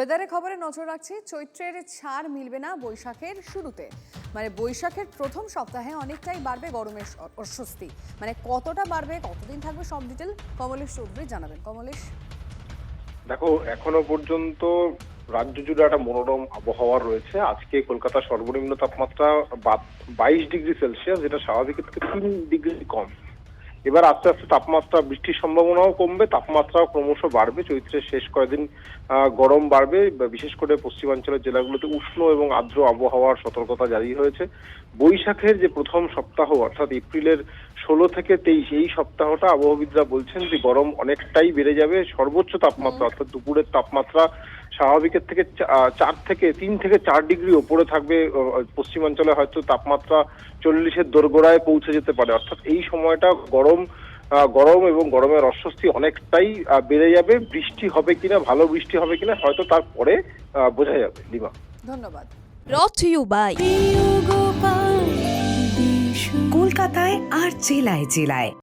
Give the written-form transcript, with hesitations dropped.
ওয়েদারের খবরে নজর রাখছি। চৈত্রের ছাড় মিলবে না বৈশাখের শুরুতে, মানে বৈশাখের প্রথম সপ্তাহে অনেকটাই বাড়বে গরমের অস্বস্তি। মানে কতটা বাড়বে, কতদিন থাকবে, সব ডিটেল কমলেশ চৌধুরী জানাবেন। কমলেশ, দেখো, এখনো পর্যন্ত রাজ্য জুড়ে একটা মনোরম আবহাওয়া রয়েছে। আজকে কলকাতার সর্বনিম্ন তাপমাত্রা 22 ডিগ্রি সেলসিয়াস, যেটা স্বাভাবিকের থেকে 3 ডিগ্রি কম। এবার আস্তে আস্তে তাপমাত্রা, বৃষ্টির সম্ভাবনাও কমবে, তাপমাত্রাও ক্রমশ বাড়বে। চৈত্রের শেষ কয়েকদিন গরম বাড়বে। বিশেষ করে পশ্চিমাঞ্চলের জেলাগুলোতে উষ্ণ এবং আর্দ্র আবহাওয়ার সতর্কতা জারি হয়েছে। বৈশাখের যে প্রথম সপ্তাহ, অর্থাৎ এপ্রিলের 16 থেকে 23, এই সপ্তাহটা আবহাওয়াবিদরা বলছেন যে গরম অনেকটাই বেড়ে যাবে। সর্বোচ্চ তাপমাত্রা অর্থাৎ দুপুরের তাপমাত্রা স্বাভাবিকের থেকে 3 থেকে 4 ডিগ্রি ওপরে থাকবে। পশ্চিমাঞ্চলে হয়তো তাপমাত্রা 40-এর দোরগোড়ায় পৌঁছে যেতে পারে। অর্থাৎ এই সময়টা গরম এবং গরমের অস্বস্তি অনেকটাই বেড়ে যাবে। বৃষ্টি হবে কিনা, ভালো বৃষ্টি হবে কিনা হয়তো তারপরে বোঝা যাবে। লিমা, ধন্যবাদ। brought to you by কলকাতায় আর জেলায় জেলায়।